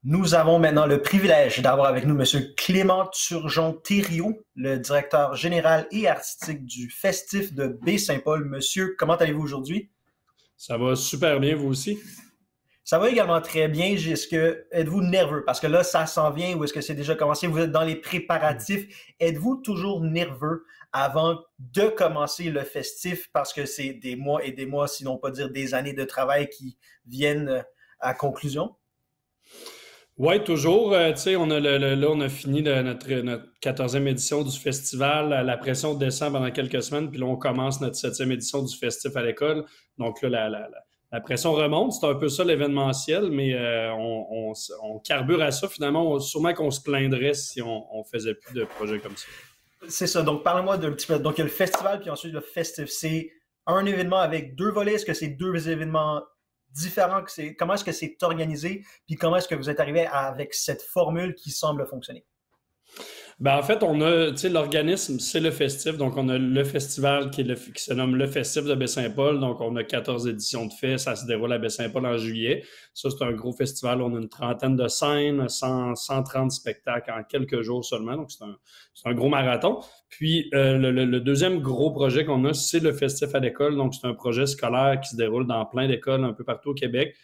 Nous avons maintenant le privilège d'avoir avec nous Monsieur Clément Turgeon-Thériault, le directeur général et artistique du Festif de Baie-Saint-Paul. Monsieur, comment allez-vous aujourd'hui? Ça va super bien, vous aussi? Ça va également très bien. Êtes-vous nerveux? Parce que là, ça s'en vient ou est-ce que c'est déjà commencé? Vous êtes dans les préparatifs. Êtes-vous toujours nerveux avant de commencer le festif? Parce que c'est des mois et des mois, sinon pas dire des années de travail qui viennent à conclusion. Oui, toujours. Tu sais, là, on a fini notre 14e édition du festival. La pression descend pendant quelques semaines, puis là, on commence notre 7e édition du festif à l'école. Donc là, la pression remonte. C'est un peu ça l'événementiel, mais on carbure à ça. Finalement, sûrement qu'on se plaindrait si on faisait plus de projets comme ça. C'est ça. Donc, parle-moi d'un petit peu. Donc, il y a le festival, puis ensuite le festif. C'est un événement avec deux volets. Est-ce que c'est deux événements différents? Comment est-ce que c'est organisé? Puis comment est-ce que vous êtes arrivé avec cette formule qui semble fonctionner? Ben, en fait, on a, tu sais, l'organisme, c'est le festif. Donc, on a le festival qui se nomme le Festif de Baie-Saint-Paul. Donc, on a 14 éditions de fête. Ça se déroule à Baie-Saint-Paul en juillet. Ça, c'est un gros festival. On a une trentaine de scènes, 130 spectacles en quelques jours seulement. Donc, c'est un gros marathon. Puis, le deuxième gros projet qu'on a, c'est le Festif à l'école. Donc, c'est un projet scolaire qui se déroule dans plein d'écoles un peu partout au Québec,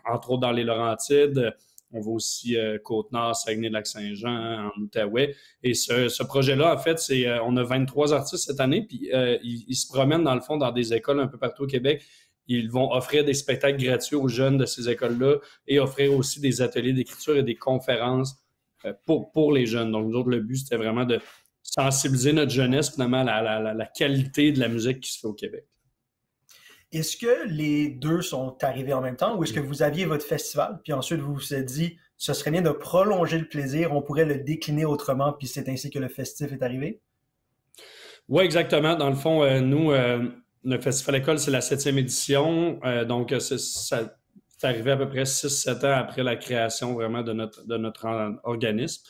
entre autres dans les Laurentides. On va aussi Côte-Nord, Saguenay-Lac-Saint-Jean, en Outaouais. Et ce projet-là, en fait, on a 23 artistes cette année, puis ils se promènent, dans le fond, dans des écoles un peu partout au Québec. Ils vont offrir des spectacles gratuits aux jeunes de ces écoles-là et offrir aussi des ateliers d'écriture et des conférences pour les jeunes. Donc, nous autres, le but, c'était vraiment de sensibiliser notre jeunesse, finalement, à la qualité de la musique qui se fait au Québec. Est-ce que les deux sont arrivés en même temps ou est-ce que vous aviez votre festival, puis ensuite vous vous êtes dit, ce serait bien de prolonger le plaisir, on pourrait le décliner autrement, puis c'est ainsi que le festif est arrivé? Oui, exactement. Dans le fond, nous, le Festival École, c'est la 7e édition. Donc, c'est arrivé à peu près 6-7 ans après la création vraiment de notre organisme.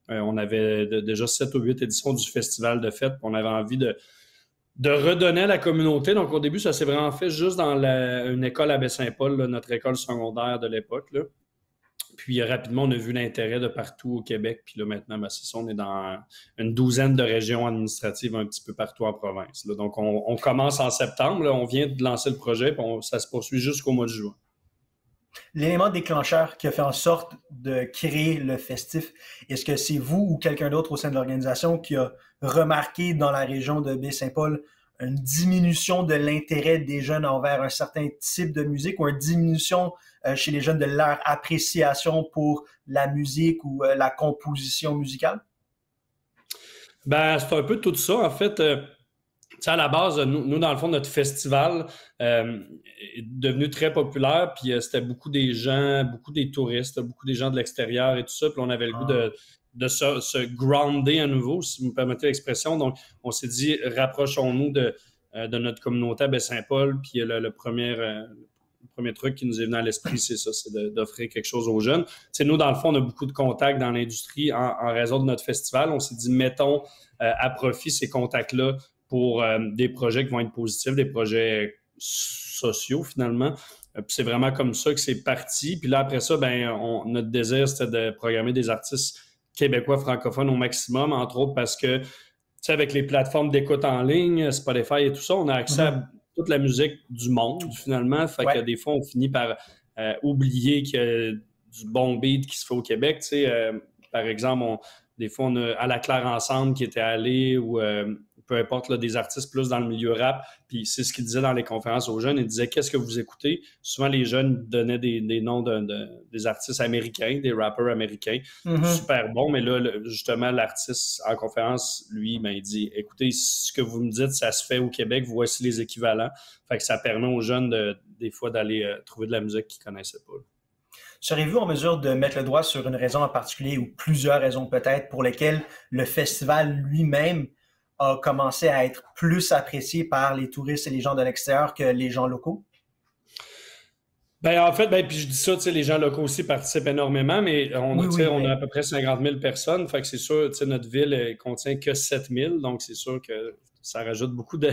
On avait déjà 7 ou 8 éditions du Festival de fête. On avait envie de redonner à la communauté. Donc, au début, ça s'est vraiment fait juste dans une école à Baie-Saint-Paul, là, notre école secondaire de l'époque, là. Puis rapidement, on a vu l'intérêt de partout au Québec. Puis là, maintenant, ben, c'est ça, on est dans une douzaine de régions administratives un petit peu partout en province, là. Donc, on commence en septembre. Là, on vient de lancer le projet, puis ça se poursuit jusqu'au mois de juin. L'élément déclencheur qui a fait en sorte de créer le festif, est-ce que c'est vous ou quelqu'un d'autre au sein de l'organisation qui a remarqué dans la région de Baie-Saint-Paul une diminution de l'intérêt des jeunes envers un certain type de musique ou une diminution chez les jeunes de leur appréciation pour la musique ou la composition musicale? Ben, c'est un peu tout ça. En fait, tu sais, à la base, nous, dans le fond, notre festival est devenu très populaire, puis c'était beaucoup des gens, beaucoup des touristes, beaucoup des gens de l'extérieur et tout ça, puis on avait le goût de se grounder à nouveau, si vous me permettez l'expression. Donc, on s'est dit, rapprochons-nous de notre communauté à Baie-Saint-Paul, puis le premier truc qui nous est venu à l'esprit, c'est ça, c'est d'offrir quelque chose aux jeunes. Tu sais, nous, dans le fond, on a beaucoup de contacts dans l'industrie en raison de notre festival. On s'est dit, mettons à profit ces contacts-là pour des projets qui vont être positifs, des projets sociaux finalement. Puis c'est vraiment comme ça que c'est parti. Puis là, après ça, ben, notre désir, c'était de programmer des artistes québécois francophones au maximum, entre autres parce que, tu sais, avec les plateformes d'écoute en ligne, Spotify et tout ça, on a accès à toute la musique du monde finalement. Fait que des fois, on finit par oublier qu'il y a du bon beat qui se fait au Québec. Tu sais, par exemple, des fois, on a À la Claire Ensemble qui était allé ou peu importe, là, des artistes plus dans le milieu rap. Puis c'est ce qu'ils disaient dans les conférences aux jeunes. Ils disaient, qu'est-ce que vous écoutez? Souvent, les jeunes donnaient des noms des artistes américains, des rappeurs américains. Super bon. Mais là, justement, l'artiste en conférence, lui, ben, il dit, écoutez, ce que vous me dites, ça se fait au Québec. Voici les équivalents. Fait que ça permet aux jeunes, des fois, d'aller trouver de la musique qu'ils connaissaient pas, là. Serez-vous en mesure de mettre le doigt sur une raison en particulier ou plusieurs raisons peut-être pour lesquelles le festival lui-même a commencé à être plus apprécié par les touristes et les gens de l'extérieur que les gens locaux? Ben, en fait, ben, puis je dis ça, tu sais, les gens locaux aussi participent énormément, mais on a à peu près 50 000 personnes. Fait que c'est sûr, tu sais, notre ville elle contient que 7 000, donc c'est sûr que ça rajoute beaucoup de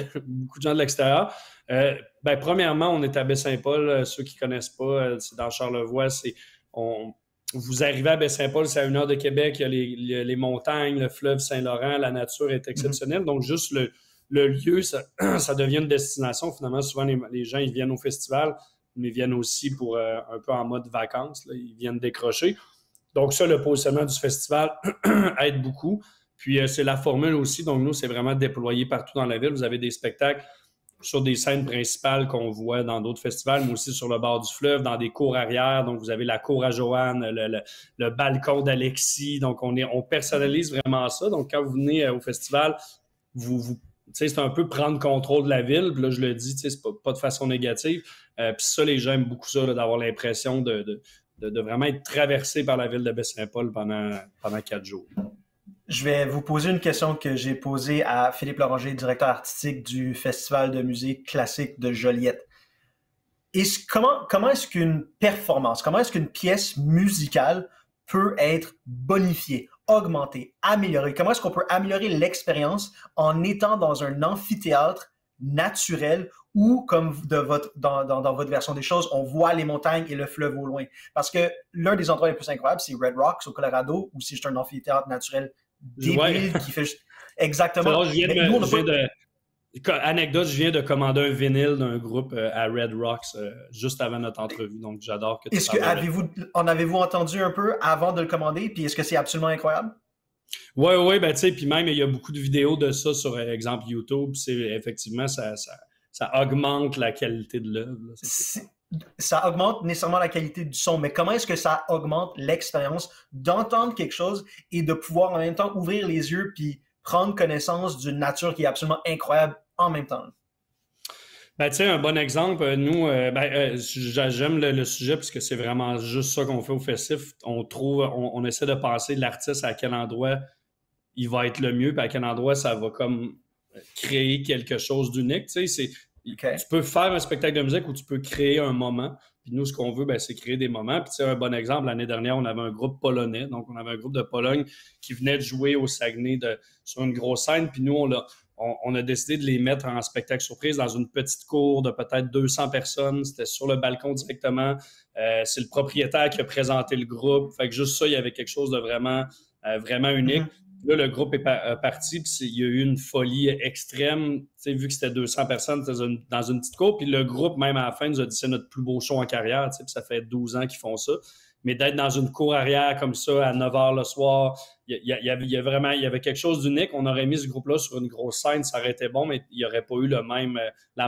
gens de l'extérieur. Ben, premièrement, on est à Baie-Saint-Paul. Ceux qui connaissent pas, c'est dans Charlevoix. vous arrivez à Baie-Saint-Paul, c'est à 1 heure de Québec, il y a les montagnes, le fleuve Saint-Laurent, la nature est exceptionnelle. Donc, juste le lieu, ça devient une destination. Finalement, souvent, les gens, ils viennent au festival, mais ils viennent aussi pour un peu en mode vacances. Là, ils viennent décrocher. Donc, ça, le positionnement du festival aide beaucoup. Puis, c'est la formule aussi. Donc, nous, c'est vraiment déployé partout dans la ville. Vous avez des spectacles sur des scènes principales qu'on voit dans d'autres festivals, mais aussi sur le bord du fleuve, dans des cours arrière. Donc, vous avez la cour à Joanne, le balcon d'Alexis. Donc, on personnalise vraiment ça. Donc, quand vous venez au festival, c'est un peu prendre contrôle de la ville. Puis là, je le dis, c'est pas de façon négative. Puis ça, les gens aiment beaucoup ça, là, d'avoir l'impression de vraiment être traversé par la ville de Baie-Saint-Paul pendant 4 jours. Je vais vous poser une question que j'ai posée à Philippe Loranger, directeur artistique du Festival de musique classique de Joliette. Comment est-ce qu'une performance, comment est-ce qu'une pièce musicale peut être bonifiée, augmentée, améliorée? Comment est-ce qu'on peut améliorer l'expérience en étant dans un amphithéâtre naturel où, comme dans votre version des choses, on voit les montagnes et le fleuve au loin? Parce que l'un des endroits les plus incroyables, c'est Red Rocks au Colorado, où c'est un amphithéâtre naturel débile qui fait juste... Exactement. Anecdote, je viens de commander un vinyle d'un groupe à Red Rocks juste avant notre entrevue, donc j'adore que tu en avez-vous entendu un peu avant de le commander, puis est-ce que c'est absolument incroyable? Oui, ben tu sais, puis même il y a beaucoup de vidéos de ça sur exemple YouTube, c'est effectivement ça augmente la qualité de l'œuvre. Ça augmente nécessairement la qualité du son, mais comment est-ce que ça augmente l'expérience d'entendre quelque chose et de pouvoir en même temps ouvrir les yeux puis prendre connaissance d'une nature qui est absolument incroyable en même temps? Ben, tu sais, un bon exemple, nous, j'aime le sujet parce que c'est vraiment juste ça qu'on fait au festif. On essaie de penser l'artiste à quel endroit il va être le mieux, puis à quel endroit ça va comme créer quelque chose d'unique. Tu sais, tu peux faire un spectacle de musique ou tu peux créer un moment. Puis nous, ce qu'on veut, c'est créer des moments. Puis tu sais, un bon exemple, l'année dernière, on avait un groupe polonais. Donc, on avait un groupe de Pologne qui venait de jouer au Saguenay sur une grosse scène. Puis nous, on a décidé de les mettre en spectacle surprise dans une petite cour de peut-être 200 personnes. C'était sur le balcon directement. C'est le propriétaire qui a présenté le groupe. Fait que juste ça, il y avait quelque chose de vraiment unique. Là, le groupe est parti, puis il y a eu une folie extrême. Tu sais, vu que c'était 200 personnes dans une petite cour, puis le groupe, même à la fin, nous a dit c'est notre plus beau show en carrière, tu sais, puis ça fait 12 ans qu'ils font ça. Mais d'être dans une cour arrière comme ça, à 9 h le soir, il y avait quelque chose d'unique. On aurait mis ce groupe-là sur une grosse scène, ça aurait été bon, mais il n'y aurait pas eu la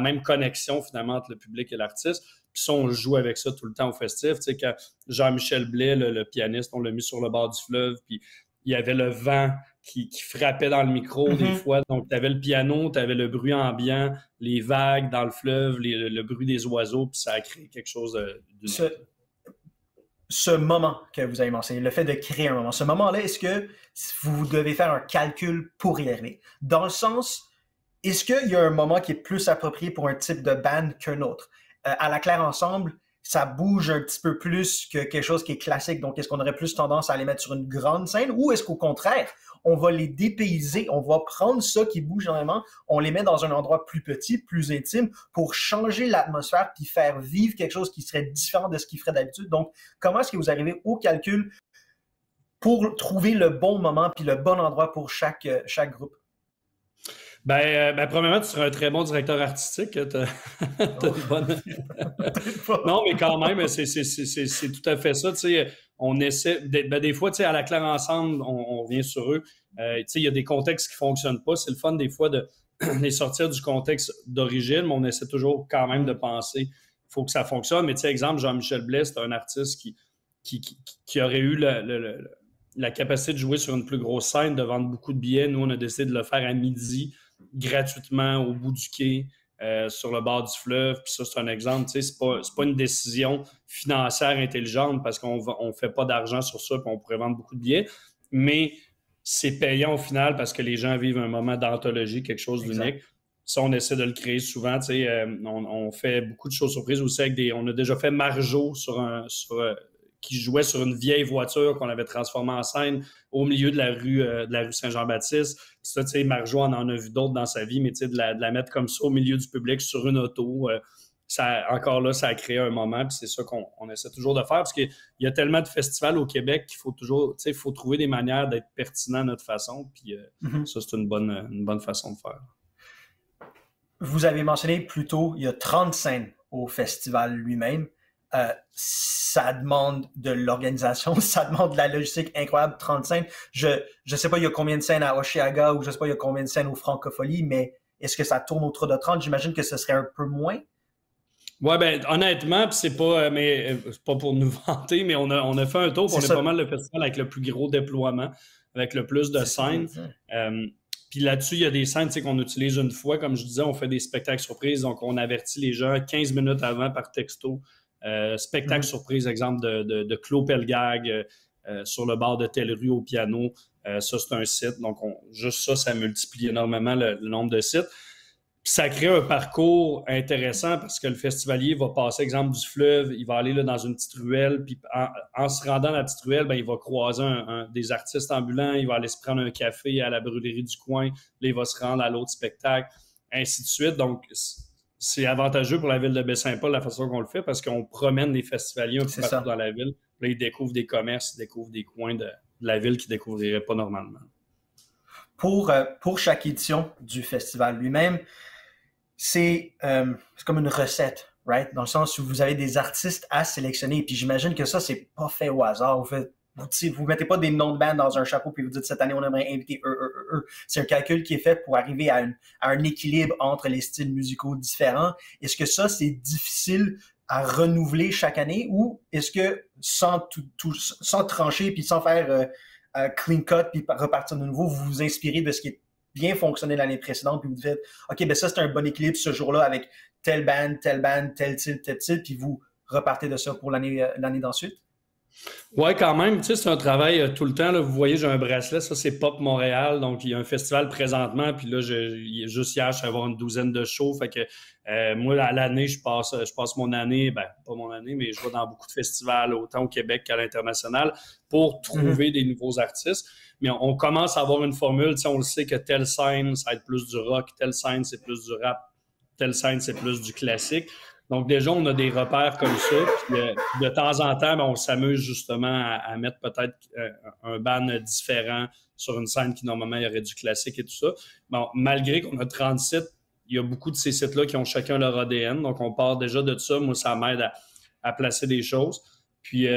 même connexion, finalement, entre le public et l'artiste. Puis ça, on joue avec ça tout le temps au festif. Tu sais, quand Jean-Michel Blais, le pianiste, on l'a mis sur le bord du fleuve, puis il y avait le vent qui frappait dans le micro des fois. Donc, tu avais le piano, tu avais le bruit ambiant, les vagues dans le fleuve, le bruit des oiseaux, puis ça a créé quelque chose d'unique. Ce moment que vous avez mentionné, le fait de créer un moment, ce moment-là, est-ce que vous devez faire un calcul pour y arriver? Dans le sens, est-ce qu'il y a un moment qui est plus approprié pour un type de band qu'un autre? À la Claire Ensemble, ça bouge un petit peu plus que quelque chose qui est classique. Donc, est-ce qu'on aurait plus tendance à les mettre sur une grande scène ou est-ce qu'au contraire, on va les dépayser, on va prendre ça qui bouge énormément, on les met dans un endroit plus petit, plus intime pour changer l'atmosphère puis faire vivre quelque chose qui serait différent de ce qu'il ferait d'habitude. Donc, comment est-ce que vous arrivez au calcul pour trouver le bon moment puis le bon endroit pour chaque groupe? Premièrement, tu seras un très bon directeur artistique. T'as une bonne... Non, mais quand même, c'est tout à fait ça. Tu sais, on essaie... des fois, tu sais, à la Claire Ensemble, on revient sur eux. Tu sais, il y a des contextes qui ne fonctionnent pas. C'est le fun, des fois, de les sortir du contexte d'origine, mais on essaie toujours quand même de penser qu'il faut que ça fonctionne. Mais tu sais, exemple, Jean-Michel Blais, c'est un artiste qui aurait eu la capacité de jouer sur une plus grosse scène, de vendre beaucoup de billets. Nous, on a décidé de le faire à midi, gratuitement, au bout du quai, sur le bord du fleuve. Puis ça, c'est un exemple. Tu sais, c'est pas une décision financière intelligente parce qu'on ne fait pas d'argent sur ça puis on pourrait vendre beaucoup de billets. Mais c'est payant au final parce que les gens vivent un moment d'anthologie, quelque chose d'unique. Ça, on essaie de le créer souvent. Tu sais, on fait beaucoup de choses surprises aussi avec on a déjà fait Marjo qui jouait sur une vieille voiture qu'on avait transformée en scène au milieu de la rue Saint-Jean-Baptiste. Ça, tu sais, Marjo en a vu d'autres dans sa vie, mais tu sais, de la mettre comme ça au milieu du public sur une auto, encore là, ça a créé un moment, puis c'est ça qu'on essaie toujours de faire, parce qu'il y a tellement de festivals au Québec qu'il faut toujours, tu sais, il faut trouver des manières d'être pertinent à notre façon, puis ça, c'est une bonne façon de faire. Vous avez mentionné plus tôt, il y a 30 scènes au festival lui-même. Ça demande de l'organisation, ça demande de la logistique incroyable, 30 scènes. Je sais pas il y a combien de scènes à Oshéaga ou je sais pas il y a combien de scènes au Francophonie, mais est-ce que ça tourne autour de 30? J'imagine que ce serait un peu moins. Ouais, ben honnêtement, puis c'est pas pour nous vanter, mais on a fait un tour, puis on est pas mal le festival avec le plus gros déploiement, avec le plus de scènes. Puis là-dessus, il y a des scènes qu'on utilise une fois. Comme je disais, on fait des spectacles surprises, donc on avertit les gens 15 minutes avant par texto. Spectacle surprise, exemple de Claude Pelgag sur le bord de telle rue au piano. Ça, c'est un site. Donc, juste ça multiplie énormément le nombre de sites. Puis ça crée un parcours intéressant parce que le festivalier va passer, exemple, du fleuve, il va aller là, dans une petite ruelle, puis en se rendant dans la petite ruelle, ben, il va croiser des artistes ambulants, il va aller se prendre un café à la brûlerie du coin, là, il va se rendre à l'autre spectacle, ainsi de suite. Donc, c'est avantageux pour la ville de Baie-Saint-Paul la façon qu'on le fait parce qu'on promène les festivaliers un peu partout dans la ville. Là, ils découvrent des commerces, ils découvrent des coins de la ville qu'ils ne découvriraient pas normalement. Pour chaque édition du festival lui-même, c'est comme une recette, right? Dans le sens où vous avez des artistes à sélectionner. Puis j'imagine que ça, c'est pas fait au hasard. Vous mettez pas des noms de band dans un chapeau puis vous dites cette année, on aimerait inviter eux. C'est un calcul qui est fait pour arriver à un équilibre entre les styles musicaux différents. Est-ce que ça, c'est difficile à renouveler chaque année ou est-ce que sans trancher puis sans faire clean cut puis repartir de nouveau, vous vous inspirez de ce qui est bien fonctionné l'année précédente, puis vous faites « OK, ben ça, c'est un bon équilibre ce jour-là avec telle band, tel style, puis vous repartez de ça pour l'année d'ensuite? » Oui, quand même. Tu sais, c'est un travail tout le temps. Là, vous voyez, j'ai un bracelet. Ça, c'est Pop Montréal. Donc, il y a un festival présentement. Puis là, juste hier, je suis allé voir une douzaine de shows. Fait que moi, à l'année, je passe mon année, ben, pas mon année, mais je vais dans beaucoup de festivals, autant au Québec qu'à l'international, pour trouver des nouveaux artistes. Mais on commence à avoir une formule. Tu sais, on le sait que telle scène, ça va être plus du rock. Telle scène, c'est plus du rap. Telle scène, c'est plus du classique. Donc, déjà, on a des repères comme ça. Puis, de temps en temps, ben, on s'amuse justement à mettre peut-être un band différent sur une scène qui, normalement, il y aurait du classique et tout ça. Bon, malgré qu'on a 30 sites, il y a beaucoup de ces sites-là qui ont chacun leur ADN. Donc, on part déjà de ça. Moi, ça m'aide à placer des choses. Puis,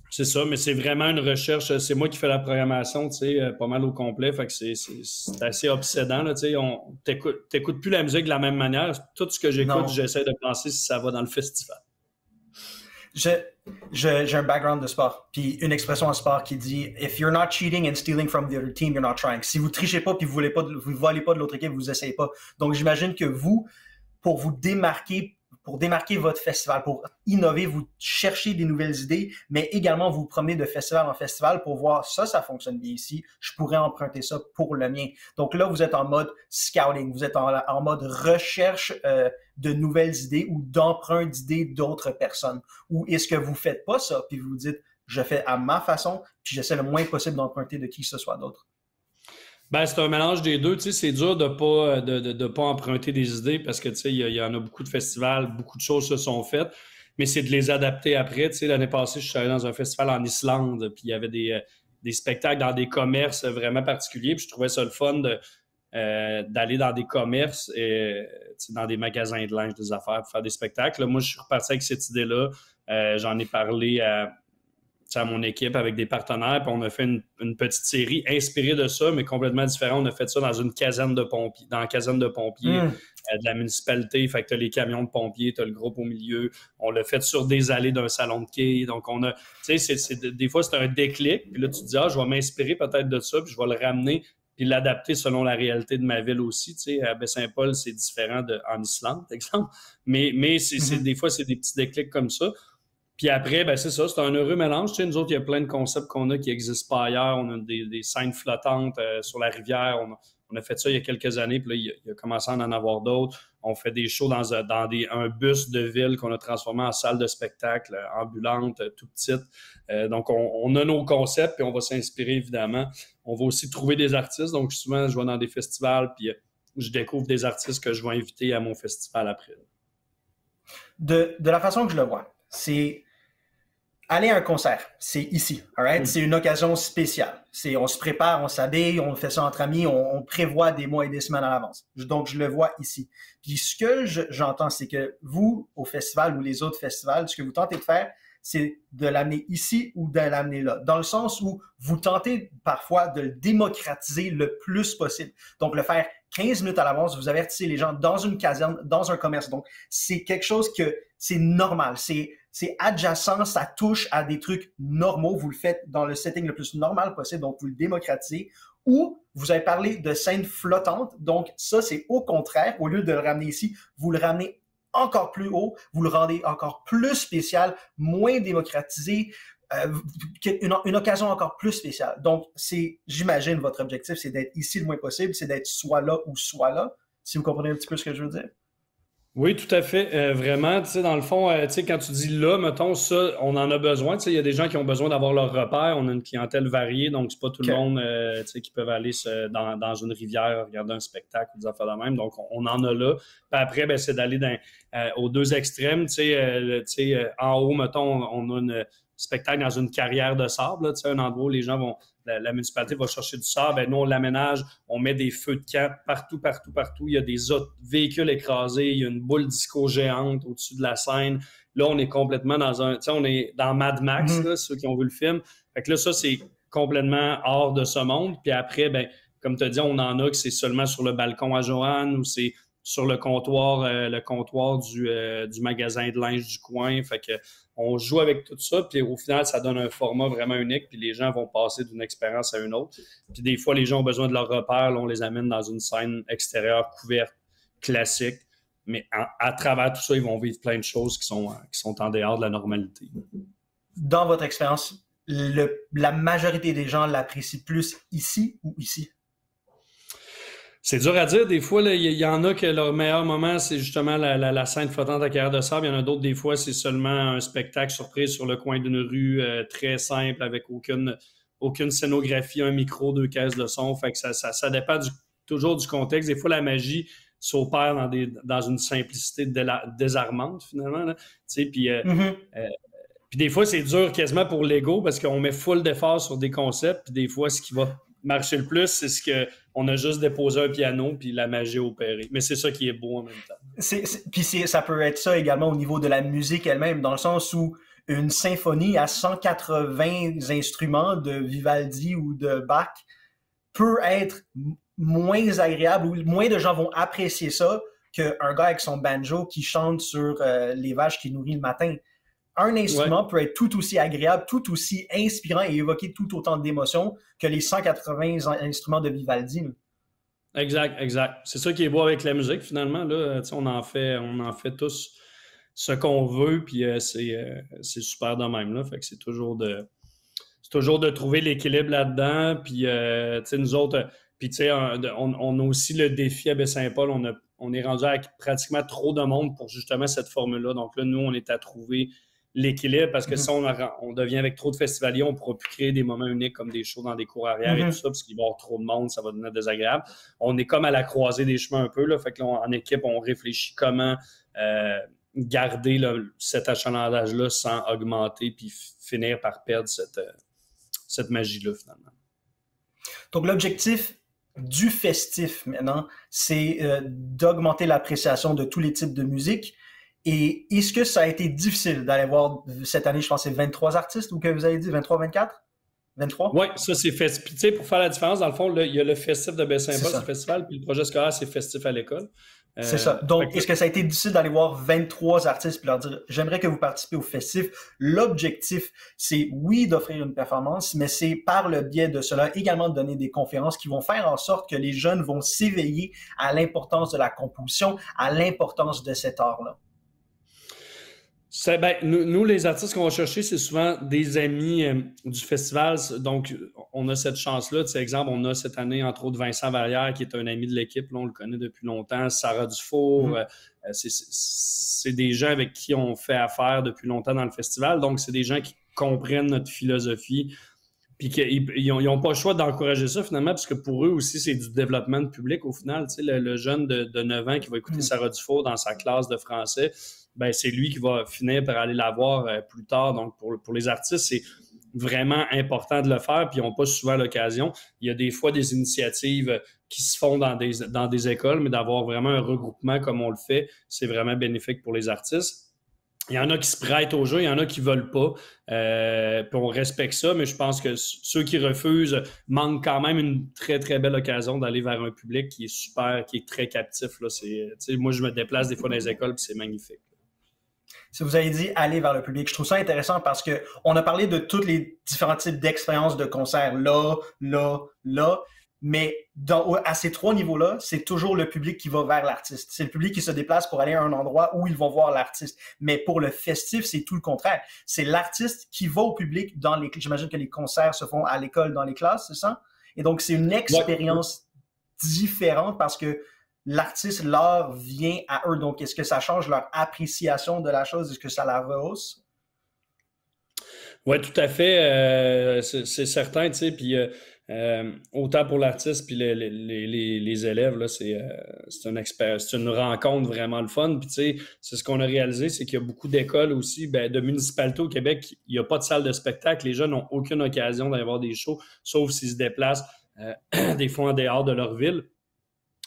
c'est ça, mais c'est vraiment une recherche. C'est moi qui fais la programmation, tu sais, pas mal au complet. Fait que c'est assez obsédant, là, tu sais. T'écoutes plus la musique de la même manière. Tout ce que j'écoute, j'essaie de penser si ça va dans le festival. J'ai un background de sport, puis une expression en sport qui dit « If you're not cheating and stealing from the other team, you're not trying. » Si vous trichez pas puis vous volez pas de l'autre équipe, vous essayez pas. Donc, j'imagine que vous, pour démarquer votre festival, pour innover, vous cherchez des nouvelles idées, mais également vous promenez de festival en festival pour voir ça fonctionne bien ici, je pourrais emprunter ça pour le mien. Donc là, vous êtes en mode scouting, vous êtes en mode recherche de nouvelles idées ou d'emprunt d'idées d'autres personnes. Ou est-ce que vous faites pas ça, puis vous dites, je fais à ma façon, puis j'essaie le moins possible d'emprunter de qui que ce soit d'autre? Ben, c'est un mélange des deux. Tu sais, c'est dur de pas emprunter des idées parce que, tu sais, il y en a beaucoup de festivals, beaucoup de choses se sont faites, mais c'est de les adapter après. Tu sais, l'année passée, je suis allé dans un festival en Islande, puis il y avait des spectacles dans des commerces vraiment particuliers, puis je trouvais ça le fun d'aller dans des commerces, dans des magasins de linge, des affaires, pour faire des spectacles. Là, moi, je suis reparti avec cette idée-là. J'en ai parlé à mon équipe avec des partenaires, puis on a fait une petite série inspirée de ça, mais complètement différente. On a fait ça dans une caserne de pompiers, de la municipalité. Fait que tu as les camions de pompiers, tu as le groupe au milieu. On l'a fait sur des allées d'un salon de quai. Donc, on a, tu sais, des fois, c'est un déclic. Puis là, tu te dis, je vais m'inspirer peut-être de ça, puis je vais le ramener, puis l'adapter selon la réalité de ma ville aussi. Tu sais, à Baie-Saint-Paul, c'est différent en Islande, par exemple. Mais des fois, c'est des petits déclics comme ça. Puis après, ben c'est ça, c'est un heureux mélange. Tu sais, nous autres, il y a plein de concepts qu'on a qui n'existent pas ailleurs. On a des scènes flottantes sur la rivière. On a fait ça il y a quelques années, puis là, il a commencé à en avoir d'autres. On fait des shows dans un bus de ville qu'on a transformé en salle de spectacle, ambulante, tout petite. Donc, on a nos concepts, puis on va s'inspirer, évidemment. On va aussi trouver des artistes. Donc, souvent, je vais dans des festivals, puis je découvre des artistes que je vais inviter à mon festival après. De la façon que je le vois, c'est aller à un concert, c'est ici, all right? C'est une occasion spéciale. On se prépare, on s'habille, on fait ça entre amis, on prévoit des mois et des semaines à l'avance. Donc, je le vois ici. Puis ce que j'entends, c'est que vous, au festival ou les autres festivals, ce que vous tentez de faire, c'est de l'amener ici ou de l'amener là. Dans le sens où vous tentez parfois de le démocratiser le plus possible. Donc, le faire 15 minutes à l'avance, vous avertissez les gens dans une caserne, dans un commerce. Donc, c'est quelque chose que c'est normal. C'est adjacent, ça touche à des trucs normaux. Vous le faites dans le setting le plus normal possible, donc vous le démocratisez. Ou vous avez parlé de scène flottante, donc ça, c'est au contraire. Au lieu de le ramener ici, vous le ramenez encore plus haut, vous le rendez encore plus spécial, moins démocratisé, une occasion encore plus spéciale. Donc, j'imagine, votre objectif, c'est d'être ici le moins possible, c'est d'être soit là ou soit là, si vous comprenez un petit peu ce que je veux dire. Oui, tout à fait. Vraiment, tu sais, dans le fond, tu sais, quand tu dis là, mettons, ça, on en a besoin. Tu sais, il y a des gens qui ont besoin d'avoir leur repère. On a une clientèle variée, donc c'est pas tout le monde, tu sais, qui peuvent aller dans une rivière, regarder un spectacle ou des affaires de même. Donc, on en a là. Puis après, ben, c'est d'aller aux deux extrêmes. Tu sais, en haut, mettons, on a un spectacle dans une carrière de sable, là, tu sais, un endroit où les gens vont... La municipalité va chercher du sable, ben, nous, on l'aménage, on met des feux de camp partout, partout, partout. Il y a des autres véhicules écrasés, il y a une boule disco géante au-dessus de la scène. Là, on est complètement on est dans Mad Max, là, ceux qui ont vu le film. Fait que là, ça, c'est complètement hors de ce monde. Puis après, ben, comme tu as dit, on en a que c'est seulement sur le balcon à Joanne ou c'est sur le comptoir du magasin de linge du coin. Fait que on joue avec tout ça, puis au final, ça donne un format vraiment unique, puis les gens vont passer d'une expérience à une autre. Puis des fois, les gens ont besoin de leur repère, là, on les amène dans une scène extérieure couverte, classique, mais à travers tout ça, ils vont vivre plein de choses qui sont en dehors de la normalité. Dans votre expérience, la majorité des gens l'apprécient plus ici ou ici? C'est dur à dire. Des fois, il y en a que leur meilleur moment, c'est justement la scène flottante à carrière de sable. Il y en a d'autres, des fois, c'est seulement un spectacle surprise sur le coin d'une rue très simple avec aucune scénographie, un micro, 2 caisses de son. Fait que ça dépend toujours du contexte. Des fois, la magie s'opère dans une simplicité désarmante, finalement. Là. Puis des fois, c'est dur quasiment pour l'ego parce qu'on met full d'efforts sur des concepts. Puis des fois, ce qui va marcher le plus, c'est ce qu'on a juste déposé un piano puis la magie opérée. Mais c'est ça qui est beau en même temps. Puis ça peut être ça également au niveau de la musique elle-même, dans le sens où une symphonie à 180 instruments de Vivaldi ou de Bach peut être moins agréable ou moins de gens vont apprécier ça qu'un gars avec son banjo qui chante sur les vaches qu'il nourrit le matin. Un instrument peut être tout aussi agréable, tout aussi inspirant et évoquer tout autant d'émotions que les 180 instruments de Vivaldi. Exact. C'est ça qui est beau avec la musique, finalement. Là, on en fait tous ce qu'on veut, puis c'est super de même. Là. Fait que c'est toujours de trouver l'équilibre là-dedans. Puis, nous autres, on a aussi le défi à Baie-Saint-Paul. On est rendu avec pratiquement trop de monde pour justement cette formule-là. Donc là, nous, on est à trouver l'équilibre parce que si on devient avec trop de festivaliers, on ne pourra plus créer des moments uniques comme des shows dans des cours arrière et tout ça, parce qu'il va y avoir trop de monde, ça va devenir désagréable. On est comme à la croisée des chemins un peu, là, fait que là, en équipe, on réfléchit comment garder cet achalandage-là sans augmenter puis finir par perdre cette magie-là, finalement. Donc, l'objectif du festif, maintenant, c'est d'augmenter l'appréciation de tous les types de musique. Et est-ce que ça a été difficile d'aller voir cette année, je pense, c'est 23 artistes ou que vous avez dit 23, 24? 23? Oui, ça, c'est festif. Puis, tu sais, pour faire la différence, dans le fond, là, il y a le festif de Baie-Saint-Paul, c'est le festival, puis le projet scolaire, c'est festif à l'école. C'est ça. Donc, est-ce que ça a été difficile d'aller voir 23 artistes et leur dire « J'aimerais que vous participez au festif ». L'objectif, c'est oui d'offrir une performance, mais c'est par le biais de cela également de donner des conférences qui vont faire en sorte que les jeunes vont s'éveiller à l'importance de la composition, à l'importance de cet art-là. Nous, les artistes qu'on va chercher, c'est souvent des amis du festival. Donc, on a cette chance-là. Tu sais, exemple, on a cette année, entre autres, Vincent Vallière, qui est un ami de l'équipe. Là, on le connaît depuis longtemps. Sarah Dufour. C'est des gens avec qui on fait affaire depuis longtemps dans le festival. Donc, c'est des gens qui comprennent notre philosophie. Puis qu'ils n'ont pas le choix d'encourager ça finalement, parce que pour eux aussi, c'est du développement de public au final. Tu sais, le jeune de 9 ans qui va écouter Sarah Dufour dans sa classe de français, ben c'est lui qui va finir par aller la voir plus tard. Donc pour les artistes, c'est vraiment important de le faire, puis ils n'ont pas souvent l'occasion. Il y a des fois des initiatives qui se font dans des écoles, mais d'avoir vraiment un regroupement comme on le fait, c'est vraiment bénéfique pour les artistes. Il y en a qui se prêtent au jeu, il y en a qui ne veulent pas. Puis on respecte ça, mais je pense que ceux qui refusent manquent quand même une très, très belle occasion d'aller vers un public qui est super, qui est très captif. Là. Moi, je me déplace des fois dans les écoles, puis c'est magnifique. Si vous avez dit aller vers le public, je trouve ça intéressant parce qu'on a parlé de tous les différents types d'expériences de concerts, là, mais à ces 3 niveaux-là, c'est toujours le public qui va vers l'artiste. C'est le public qui se déplace pour aller à un endroit où ils vont voir l'artiste. Mais pour le festif, c'est tout le contraire. C'est l'artiste qui va au public j'imagine que les concerts se font à l'école, dans les classes, c'est ça? Et donc, c'est une expérience différente parce que l'artiste, l'art vient à eux. Donc, est-ce que ça change leur appréciation de la chose? Est-ce que ça la rehausse? Oui, tout à fait. C'est certain, tu sais. Puis autant pour l'artiste puis les élèves, là, c'est une rencontre vraiment le fun. Puis, tu sais, c'est ce qu'on a réalisé, c'est qu'il y a beaucoup d'écoles aussi, de municipalités au Québec. Il n'y a pas de salle de spectacle. Les jeunes n'ont aucune occasion d'aller voir des shows, sauf s'ils se déplacent des fois en dehors de leur ville.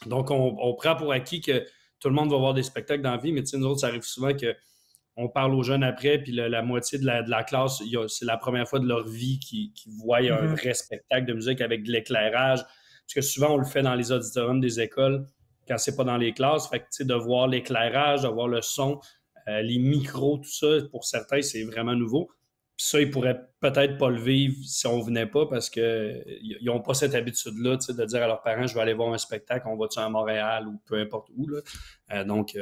Donc, on prend pour acquis que tout le monde va voir des spectacles dans la vie, mais nous autres, ça arrive souvent qu'on parle aux jeunes après, puis la moitié de la classe, c'est la première fois de leur vie qu'ils voient un vrai spectacle de musique avec de l'éclairage. Parce que souvent, on le fait dans les auditoriums des écoles quand c'est pas dans les classes. Fait que, de voir l'éclairage, de voir le son, les micros, tout ça, pour certains, c'est vraiment nouveau. Puis ça, ils pourraient peut-être pas le vivre si on venait pas parce qu'ils n'ont pas cette habitude-là de dire à leurs parents « je vais aller voir un spectacle, on va-tu à Montréal » ou peu importe où. Là. Donc,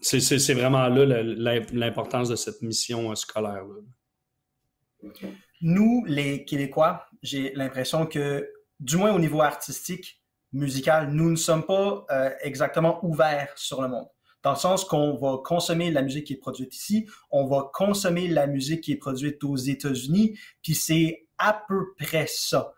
c'est vraiment là l'importance de cette mission scolaire-là. Nous, les Québécois, j'ai l'impression que, du moins au niveau artistique, musical, nous ne sommes pas exactement ouverts sur le monde. Dans le sens qu'on va consommer la musique qui est produite ici, on va consommer la musique qui est produite aux États-Unis, puis c'est à peu près ça.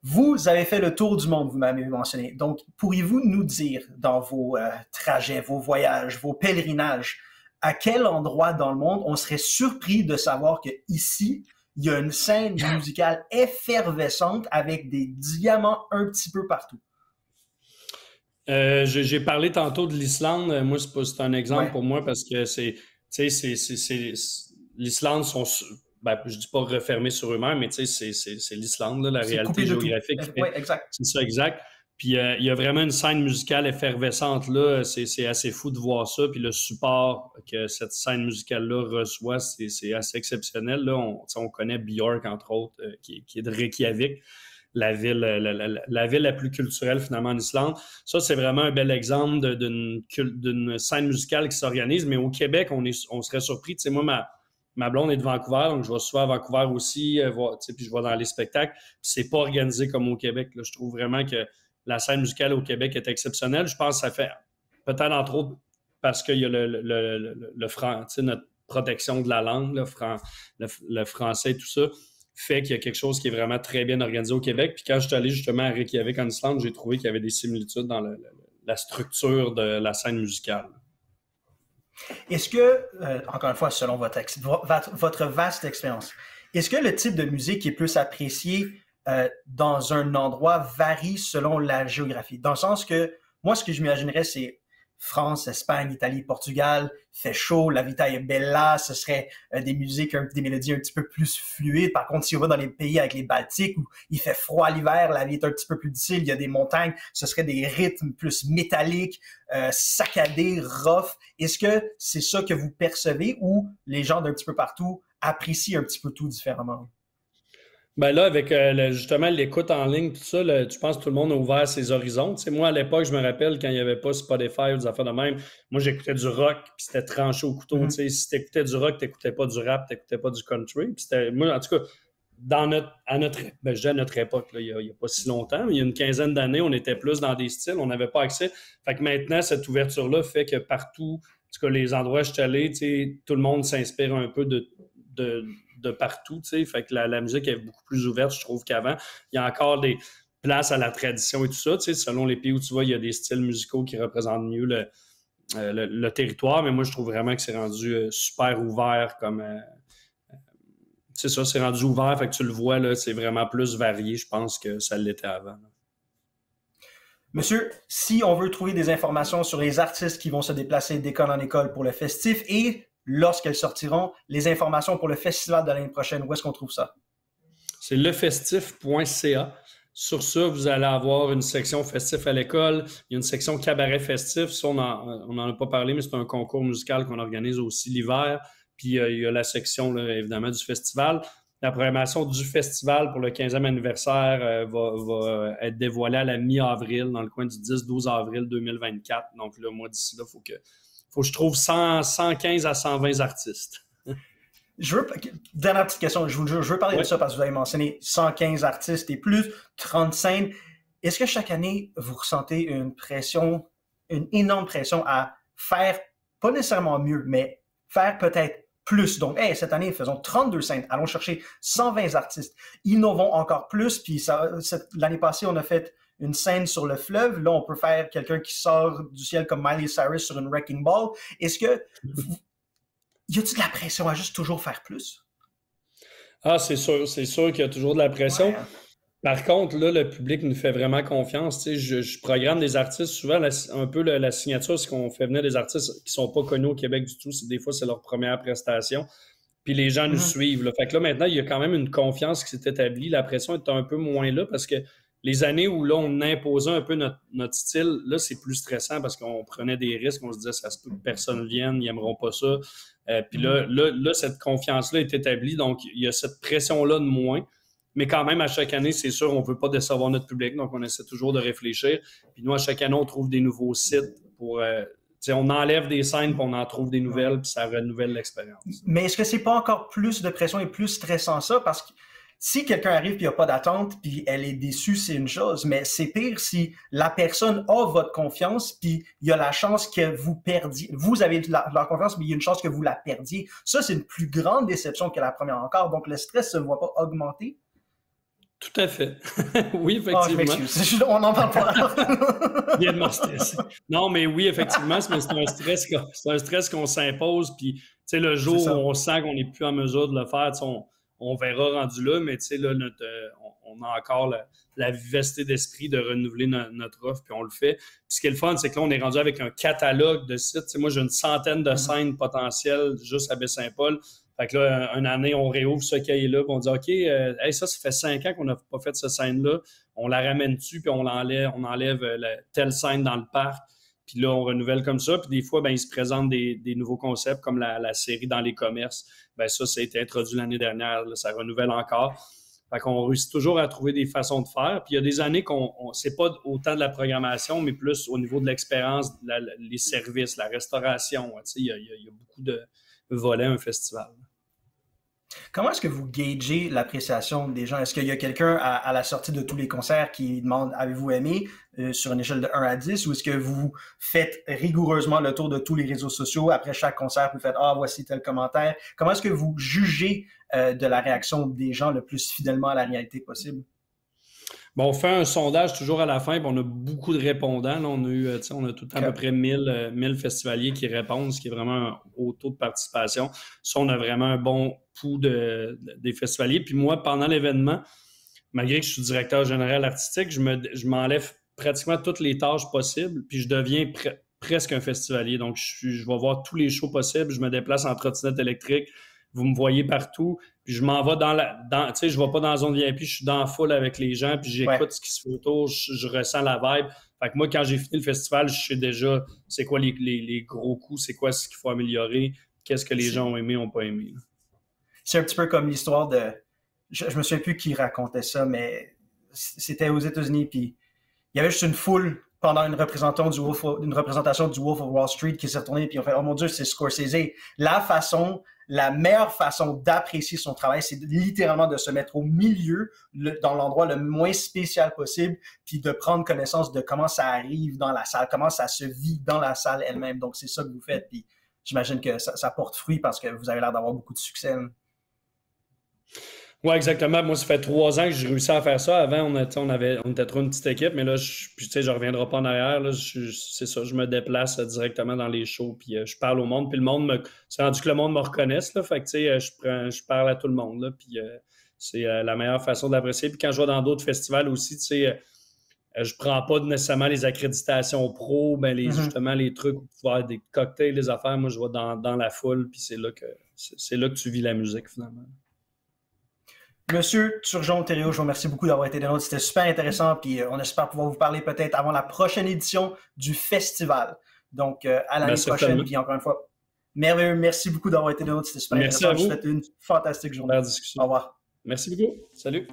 Vous avez fait le tour du monde, vous m'avez mentionné. Donc, pourriez-vous nous dire dans vos trajets, vos voyages, vos pèlerinages, à quel endroit dans le monde on serait surpris de savoir qu'ici, il y a une scène musicale effervescente avec des diamants un petit peu partout? J'ai parlé tantôt de l'Islande. Moi, c'est un exemple pour moi parce que l'Islande sont, je dis pas refermés sur eux-mêmes, mais c'est l'Islande, là, la réalité géographique. Oui, exact. C'est ça, exact. Puis il y a vraiment une scène musicale effervescente là. C'est assez fou de voir ça. Puis le support que cette scène musicale-là reçoit, c'est assez exceptionnel. Là, on connaît Björk, entre autres, qui est de Reykjavik. La ville la plus culturelle finalement en Islande. Ça, c'est vraiment un bel exemple d'une scène musicale qui s'organise. Mais au Québec, on serait surpris. Tu sais, moi, ma blonde est de Vancouver, donc je vais souvent à Vancouver aussi, puis je vais dans les spectacles. Puis c'est pas organisé comme au Québec. Là. Je trouve vraiment que la scène musicale au Québec est exceptionnelle. Je pense que ça fait peut-être entre autres parce qu'il y a notre protection de la langue, le français et tout ça. Fait qu'il y a quelque chose qui est vraiment très bien organisé au Québec. Puis quand je suis allé justement à Reykjavik en Islande, j'ai trouvé qu'il y avait des similitudes dans la structure de la scène musicale. Est-ce que, encore une fois, selon votre vaste expérience, est-ce que le type de musique qui est plus apprécié dans un endroit varie selon la géographie? Dans le sens que, moi, ce que je m'imaginerais, c'est France, Espagne, Italie, Portugal, fait chaud, la vita est bella, ce serait des musiques, des mélodies un petit peu plus fluides. Par contre, si on va dans les pays avec les Baltiques où il fait froid l'hiver, la vie est un petit peu plus difficile, il y a des montagnes, ce serait des rythmes plus métalliques, saccadés, rough. Est-ce que c'est ça que vous percevez ou les gens d'un petit peu partout apprécient un petit peu tout différemment? Ben là, avec justement l'écoute en ligne, tout ça, tu penses que tout le monde a ouvert ses horizons. Tu sais, moi, à l'époque, je me rappelle quand il n'y avait pas Spotify ou des affaires de même, moi, j'écoutais du rock, puis c'était tranché au couteau. Tu sais, si tu écoutais du rock, tu n'écoutais pas du rap, tu n'écoutais pas du country. Puis moi, en tout cas, je dis à notre époque, là, il n'y a pas si longtemps, mais il y a une quinzaine d'années, on était plus dans des styles, on n'avait pas accès. Fait que maintenant, cette ouverture-là fait que partout, en tout cas, les endroits où je suis allé, tu sais, tout le monde s'inspire un peu de de partout, tu sais. Fait que la musique est beaucoup plus ouverte, je trouve, qu'avant. Il y a encore des places à la tradition et tout ça, tu sais. Selon les pays où tu vas, il y a des styles musicaux qui représentent mieux le territoire, mais moi, je trouve vraiment que c'est rendu super ouvert comme... c'est ça, c'est rendu ouvert, fait que tu le vois, là, c'est vraiment plus varié, je pense, que ça l'était avant. Là. Monsieur, si on veut trouver des informations sur les artistes qui vont se déplacer d'école en école pour le festif et lorsqu'elles sortiront, les informations pour le festival de l'année prochaine, où est-ce qu'on trouve ça? C'est lefestif.ca. Sur ça, vous allez avoir une section festif à l'école. Il y a une section cabaret festif. Ça, on n'en a pas parlé, mais c'est un concours musical qu'on organise aussi l'hiver. Puis il y a la section, là, évidemment, du festival. La programmation du festival pour le 15e anniversaire va être dévoilée à la mi-avril, dans le coin du 10-12 avril 2024. Donc là, moi, d'ici là, il faut que je trouve 115 à 120 artistes. Dernière petite question, je veux parler de ça parce que vous avez mentionné 115 artistes et plus, 30 scènes. Est-ce que chaque année, vous ressentez une énorme pression à faire, pas nécessairement mieux, mais faire peut-être plus? Donc, cette année, faisons 32 scènes, allons chercher 120 artistes, innovons encore plus, puis l'année passée, on a fait une scène sur le fleuve, là, on peut faire quelqu'un qui sort du ciel comme Miley Cyrus sur une wrecking ball. Est-ce que... Y a-t-il de la pression à juste toujours faire plus? Ah, c'est sûr qu'il y a toujours de la pression. Ouais. Par contre, là, le public nous fait vraiment confiance. Tu sais, je programme des artistes, souvent, un peu la signature, c'est qu'on fait venir des artistes qui sont pas connus au Québec du tout. Des fois, c'est leur première prestation. Puis les gens nous suivent. Là. Fait que là, maintenant, il y a quand même une confiance qui s'est établie. La pression est un peu moins là parce que les années où là, on imposait un peu notre style, là, c'est plus stressant parce qu'on prenait des risques. On se disait, ça se peut que personne vienne, ils n'aimeront pas ça. Puis là, cette confiance-là est établie. Donc, il y a cette pression-là de moins. Mais quand même, à chaque année, c'est sûr, on ne veut pas décevoir notre public. Donc, on essaie toujours de réfléchir. Puis nous, à chaque année, on trouve des nouveaux sites pour... on enlève des scènes, puis on en trouve des nouvelles, puis ça renouvelle l'expérience. Mais est-ce que c'est pas encore plus de pression et plus stressant ça? Parce que si quelqu'un arrive et il n'y a pas d'attente, puis elle est déçue, c'est une chose. Mais c'est pire si la personne a votre confiance, puis il y a la chance que vous perdiez. Vous avez leur confiance, mais il y a une chance que vous la perdiez. Ça, c'est une plus grande déception que la première encore. Donc, le stress ne se voit pas augmenter. Tout à fait. Oui, effectivement. Je m'excuse. On n'en parle pas. Bien de mon stress. Non, mais oui, effectivement, c'est un stress qu'on s'impose. Puis, tu sais, le jour où on sent qu'on n'est plus en mesure de le faire, on verra rendu là, mais tu sais, là, on a encore la vivacité d'esprit de renouveler notre offre, puis on le fait. Puis ce qui est le fun, c'est que là, on est rendu avec un catalogue de sites. Tu sais, moi, j'ai une centaine de scènes potentielles juste à Baie-Saint-Paul. Fait que là, une année, on réouvre ce cahier-là, puis on dit OK, ça fait 5 ans qu'on n'a pas fait cette scène-là. On la ramène dessus, puis on enlève telle scène dans le parc. Puis là, on renouvelle comme ça. Puis des fois, ils se présentent des nouveaux concepts, comme la série dans les commerces. Ça a été introduit l'année dernière. Là, ça renouvelle encore. Fait qu'on réussit toujours à trouver des façons de faire. Puis il y a des années c'est pas autant de la programmation, mais plus au niveau de l'expérience, les services, la restauration. Tu sais, il y a beaucoup de volets un festival. Comment est-ce que vous gagez l'appréciation des gens? Est-ce qu'il y a quelqu'un à la sortie de tous les concerts qui demande « Avez-vous aimé » sur une échelle de 1 à 10 ou est-ce que vous faites rigoureusement le tour de tous les réseaux sociaux après chaque concert vous faites « Ah, voici tel commentaire ». Comment est-ce que vous jugez de la réaction des gens le plus fidèlement à la réalité possible? Bon, on fait un sondage toujours à la fin, puis on a beaucoup de répondants. Là, on a tout le temps à peu près 1000 festivaliers qui répondent, ce qui est vraiment un haut taux de participation. Ça, on a vraiment un bon pouls des festivaliers. Puis moi, pendant l'événement, malgré que je suis directeur général artistique, je m'enlève pratiquement toutes les tâches possibles, puis je deviens presque un festivalier. Donc, je vais voir tous les shows possibles, je me déplace en trottinette électrique, vous me voyez partout, puis je m'en vais tu sais, je vais pas dans la zone VIP, je suis dans la foule avec les gens, puis j'écoute ce qui se fait autour, je ressens la vibe. Fait que moi, quand j'ai fini le festival, je sais déjà c'est quoi les gros coups, c'est quoi ce qu'il faut améliorer, qu'est-ce que les gens ont aimé, n'ont pas aimé. Là. C'est un petit peu comme l'histoire de... Je me souviens plus qui racontait ça, mais c'était aux États-Unis, puis il y avait juste une foule pendant une représentation du Wolf of Wall Street qui s'est retournée, puis on fait « Oh mon Dieu, c'est Scorsese ». La meilleure façon d'apprécier son travail, c'est littéralement de se mettre au milieu, dans l'endroit le moins spécial possible, puis de prendre connaissance de comment ça arrive dans la salle, comment ça se vit dans la salle elle-même. Donc, c'est ça que vous faites, puis j'imagine que ça porte fruit parce que vous avez l'air d'avoir beaucoup de succès. Oui, exactement. Moi, ça fait 3 ans que j'ai réussi à faire ça. Avant, on était trop une petite équipe, mais là, je ne reviendrai pas en arrière. Là, c'est ça, je me déplace directement dans les shows, puis je parle au monde, puis c'est rendu que le monde me reconnaisse, là, fait que, je parle à tout le monde, là, puis c'est la meilleure façon de l'apprécier. Puis quand je vais dans d'autres festivals aussi, je prends pas nécessairement les accréditations pro, justement, les trucs où tu vas avoir des cocktails, les affaires. Moi, je vais dans la foule, puis c'est là que tu vis la musique, finalement. Monsieur Turgeon-Thériault, je vous remercie beaucoup d'avoir été des nôtres. C'était super intéressant, puis on espère pouvoir vous parler peut-être avant la prochaine édition du festival. Donc, à l'année prochaine, puis encore une fois, merveilleux. Merci beaucoup d'avoir été des nôtres. C'était super intéressant. Je vous souhaite une fantastique journée. Au revoir. Merci beaucoup. Salut.